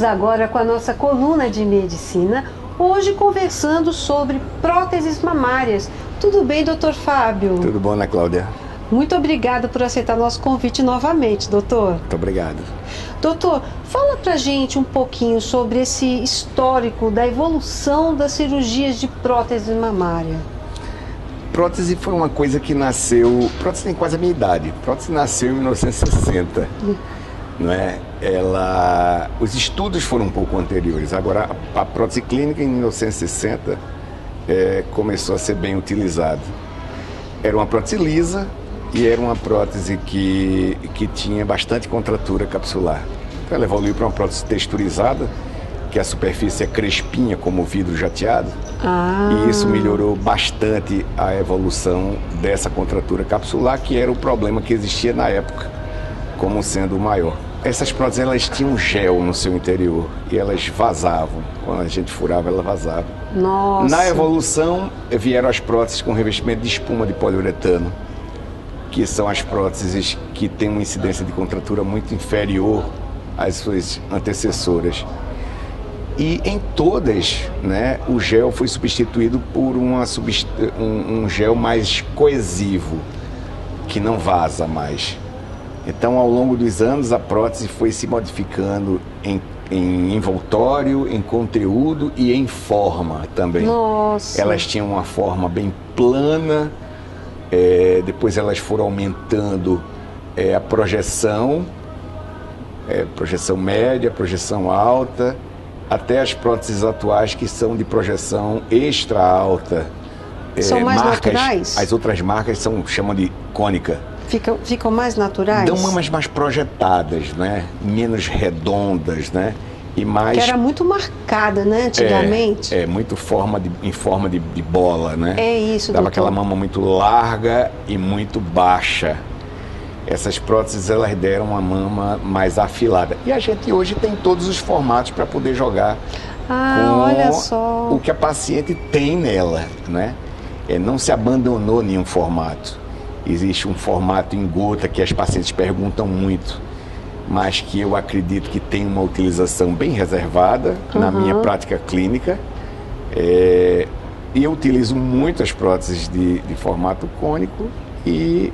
Vamos agora com a nossa coluna de medicina, hoje conversando sobre próteses mamárias. Tudo bem, doutor Fábio? Tudo bom, Ana Cláudia? Muito obrigada por aceitar nosso convite novamente, doutor. Muito obrigado. Doutor, fala pra gente um pouquinho sobre esse histórico da evolução das cirurgias de prótese mamária. Prótese foi uma coisa que nasceu... Prótese tem quase a minha idade. Prótese nasceu em 1960. Não é? Os estudos foram um pouco anteriores. Agora, a prótese clínica em 1960 começou a ser bem utilizada. Era uma prótese lisa e era uma prótese que tinha bastante contratura capsular. Então ela evoluiu para uma prótese texturizada, que a superfície é crespinha como vidro jateado. E isso melhorou bastante a evolução dessa contratura capsular, que era o problema que existia na época, como sendo o maior. Essas próteses, elas tinham gel no seu interior e elas vazavam. Quando a gente furava, ela vazava. Nossa. Na evolução, vieram as próteses com revestimento de espuma de poliuretano, que são as próteses que têm uma incidência de contratura muito inferior às suas antecessoras. E em todas, né, o gel foi substituído por um gel mais coesivo, que não vaza mais. Então, ao longo dos anos, a prótese foi se modificando em envoltório, em conteúdo e em forma também. Nossa. Elas tinham uma forma bem plana, depois elas foram aumentando a projeção, projeção média, projeção alta, até as próteses atuais que são de projeção extra alta. São mais naturais? As outras marcas chamam de cônica. Ficam mais naturais? Dão mamas mais projetadas, né? Menos redondas, né? E mais... Que era muito marcada, né, antigamente? Muito em forma de bola, né? É isso, Dava doutor. aquela mama muito larga e muito baixa. Essas próteses, elas deram uma mama mais afilada. E a gente hoje tem todos os formatos para poder jogar olha só. o que a paciente tem nela, né? Não se abandonou nenhum formato. Existe um formato em gota que as pacientes perguntam muito, mas que eu acredito que tem uma utilização bem reservada na minha prática clínica. E eu utilizo muito as próteses de formato cônico e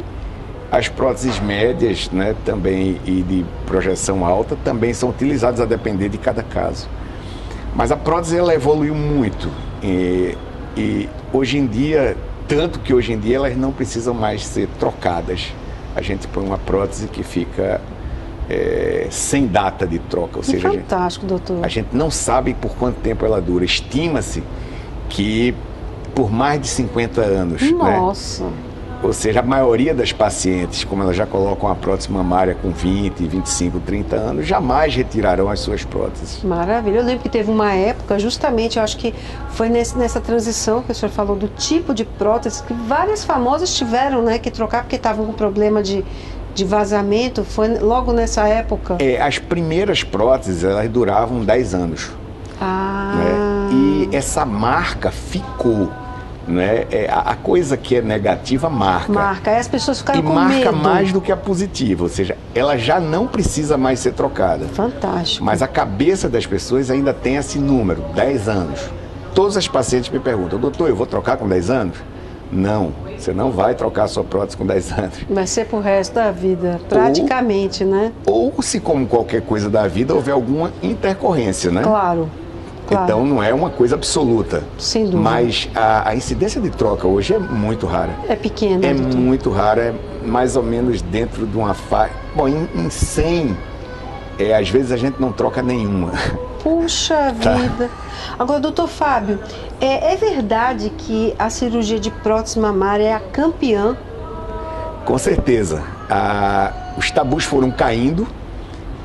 as próteses médias, né, também, e de projeção alta também são utilizadas a depender de cada caso. Mas a prótese, ela evoluiu muito e hoje em dia, tanto que hoje em dia elas não precisam mais ser trocadas. A gente põe uma prótese que fica sem data de troca. Ou seja, fantástico, doutor. A gente não sabe por quanto tempo ela dura. Estima-se que por mais de 50 anos. Nossa! Né? Ou seja, a maioria das pacientes, como elas já colocam a prótese mamária com 20, 25, 30 anos, jamais retirarão as suas próteses. Maravilha. Eu lembro que teve uma época, justamente, eu acho que foi nessa transição que o senhor falou do tipo de prótese, que várias famosas tiveram, né, que trocar porque estavam com problema de vazamento. Foi logo nessa época? As primeiras próteses, elas duravam 10 anos. Né? E essa marca ficou. Né? A coisa que é negativa marca. Aí as pessoas ficaram com medo. E marca mais do que a positiva, ou seja, ela já não precisa mais ser trocada. Fantástico. Mas a cabeça das pessoas ainda tem esse número, 10 anos. Todas as pacientes me perguntam: doutor, eu vou trocar com 10 anos? Não, você não vai trocar a sua prótese com 10 anos. Vai ser pro resto da vida, praticamente, né? Ou se, como qualquer coisa da vida, houver alguma intercorrência, né? Claro. Então não é uma coisa absoluta. Sem dúvida. Mas a incidência de troca hoje é muito rara. É pequena. Doutor? Muito rara, é mais ou menos dentro de uma faixa. Bom, em 100, às vezes a gente não troca nenhuma. Puxa vida. Agora, doutor Fábio, é verdade que a cirurgia de prótese mamária é a campeã? Com certeza. Os tabus foram caindo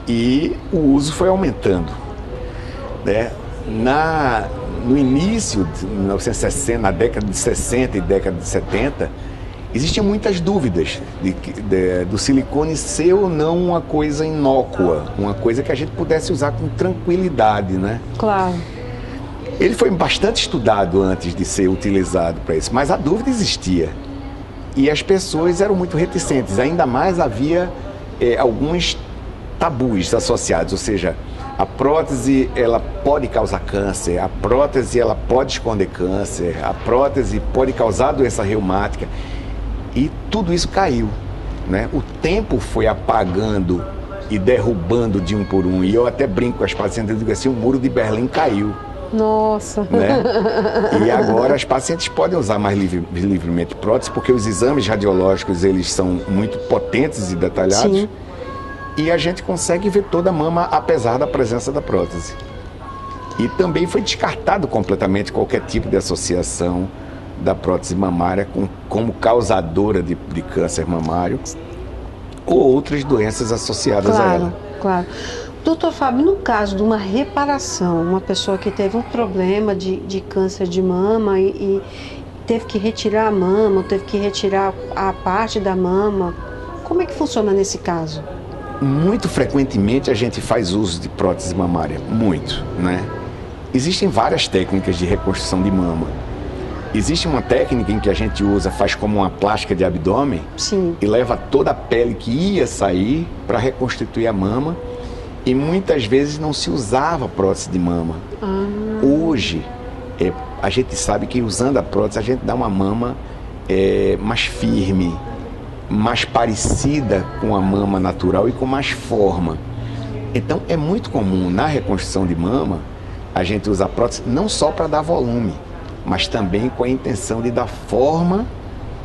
e o uso foi aumentando, né? No início de 1960, na década de 60 e década de 70, existiam muitas dúvidas do silicone ser ou não uma coisa inócua, uma coisa que a gente pudesse usar com tranquilidade, né? Claro. Ele foi bastante estudado antes de ser utilizado para isso, mas a dúvida existia. E as pessoas eram muito reticentes, ainda mais havia alguns tabus associados, ou seja, A prótese, ela pode causar câncer, a prótese, ela pode esconder câncer, a prótese pode causar doença reumática. E tudo isso caiu, né? O tempo foi apagando e derrubando de um por um. E eu até brinco com as pacientes, eu digo assim, o muro de Berlim caiu. Nossa! Né? E agora as pacientes podem usar mais livremente prótese, porque os exames radiológicos, eles são muito potentes e detalhados. Sim. E a gente consegue ver toda a mama, apesar da presença da prótese. E também foi descartado completamente qualquer tipo de associação da prótese mamária como causadora de câncer mamário ou outras doenças associadas a ela. Claro. Doutor Fábio, no caso de uma reparação, uma pessoa que teve um problema de câncer de mama e teve que retirar a mama, teve que retirar a parte da mama, como é que funciona nesse caso? Muito frequentemente a gente faz uso de prótese mamária, muito, né? Existem várias técnicas de reconstrução de mama. Existe uma técnica em que a gente usa, faz como uma plástica de abdômen. Sim. E leva toda a pele que ia sair para reconstituir a mama. E muitas vezes não se usava prótese de mama. Hoje, a gente sabe que usando a prótese a gente dá uma mama mais firme, mais parecida com a mama natural e com mais forma. Então é muito comum na reconstrução de mama a gente usar prótese não só para dar volume, mas também com a intenção de dar forma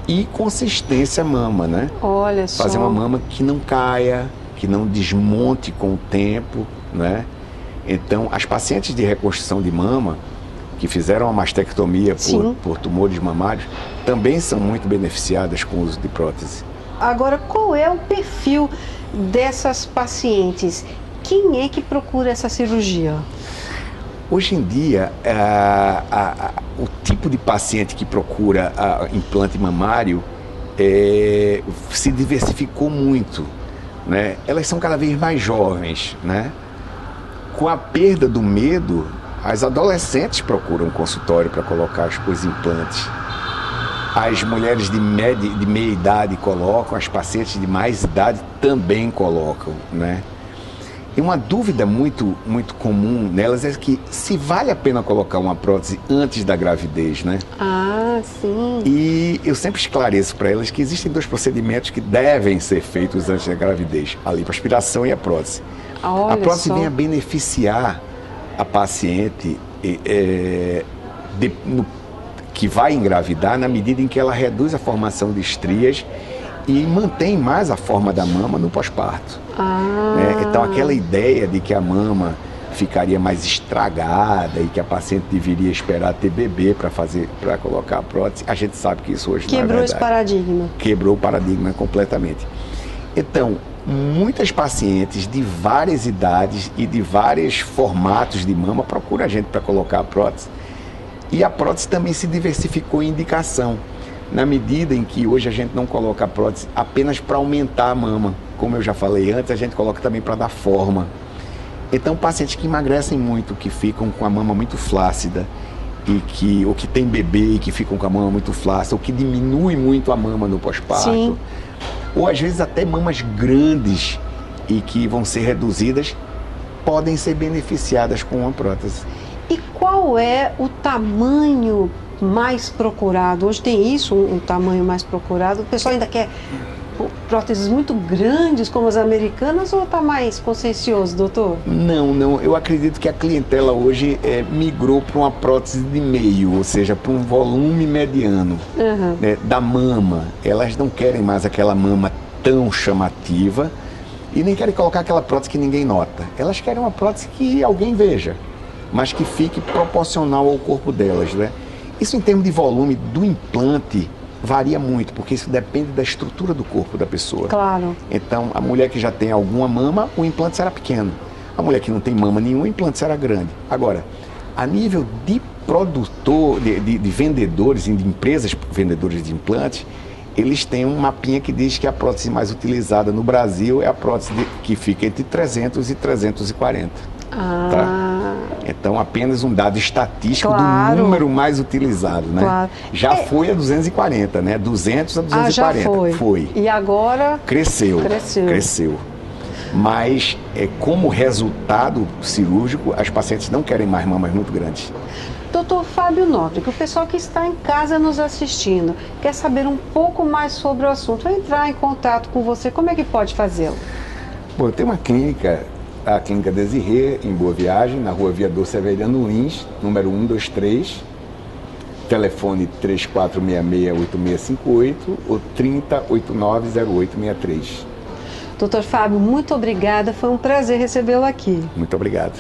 e consistência à mama, né? Olha só. Fazer uma mama que não caia, que não desmonte com o tempo, né? Então as pacientes de reconstrução de mama que fizeram a mastectomia por tumores mamários também são muito beneficiadas com o uso de prótese. Agora, qual é o perfil dessas pacientes? Quem é que procura essa cirurgia? Hoje em dia, o tipo de paciente que procura implante mamário se diversificou muito, né? Elas são cada vez mais jovens, né? Com a perda do medo, as adolescentes procuram consultório para colocar os implantes. As mulheres de meia idade colocam, as pacientes de mais idade também colocam, né? E uma dúvida muito comum nelas é que se vale a pena colocar uma prótese antes da gravidez, né? Ah, sim. E eu sempre esclareço para elas que existem 2 procedimentos que devem ser feitos antes da gravidez: a lipoaspiração e a prótese. Olha a prótese só. vem a beneficiar a paciente que vai engravidar na medida em que ela reduz a formação de estrias e mantém mais a forma da mama no pós-parto. Né? Então aquela ideia de que a mama ficaria mais estragada e que a paciente deveria esperar ter bebê para colocar a prótese, a gente sabe que isso hoje não é verdade. Quebrou esse paradigma. Quebrou o paradigma completamente. Então, muitas pacientes de várias idades e de vários formatos de mama procuram a gente para colocar a prótese. E a prótese também se diversificou em indicação, na medida em que hoje a gente não coloca a prótese apenas para aumentar a mama. Como eu já falei antes, a gente coloca também para dar forma. Então, pacientes que emagrecem muito, que ficam com a mama muito flácida, ou que tem bebê e que ficam com a mama muito flácida, ou que diminui muito a mama no pós-parto, ou às vezes até mamas grandes e que vão ser reduzidas, podem ser beneficiadas com uma prótese. E qual é o tamanho mais procurado? Hoje tem isso, um tamanho mais procurado. O pessoal ainda quer próteses muito grandes como as americanas ou está mais consciencioso, doutor? Não. Eu acredito que a clientela hoje migrou para uma prótese de meio, ou seja, para um volume mediano né, da mama. Elas não querem mais aquela mama tão chamativa e nem querem colocar aquela prótese que ninguém nota. Elas querem uma prótese que alguém veja, mas que fique proporcional ao corpo delas, né? Isso em termos de volume do implante varia muito, porque isso depende da estrutura do corpo da pessoa. Claro. Então, a mulher que já tem alguma mama, o implante será pequeno. A mulher que não tem mama nenhuma, o implante será grande. Agora, a nível de produtor, de vendedores, de empresas vendedoras de implantes, eles têm um mapinha que diz que a prótese mais utilizada no Brasil é a prótese que fica entre 300 e 340. Tá? Então, apenas um dado estatístico do número mais utilizado, né? Claro. Já foi a 240, né? 200 a 240. Já foi. E agora? Cresceu. Mas, como resultado cirúrgico, as pacientes não querem mais mamas muito grandes. Doutor Fábio Nóbrega, o pessoal que está em casa nos assistindo, quer saber um pouco mais sobre o assunto, vai entrar em contato com você, como é que pode fazê-lo? Bom, eu tenho uma clínica, a Clínica Desirê, em Boa Viagem, na rua Viador Severiano Lins, número 123, telefone 3466-8658 ou 3089-0863. Doutor Fábio, muito obrigada, foi um prazer recebê-lo aqui. Muito obrigado.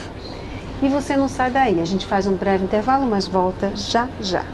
E você não sai daí, a gente faz um breve intervalo, mas volta já já.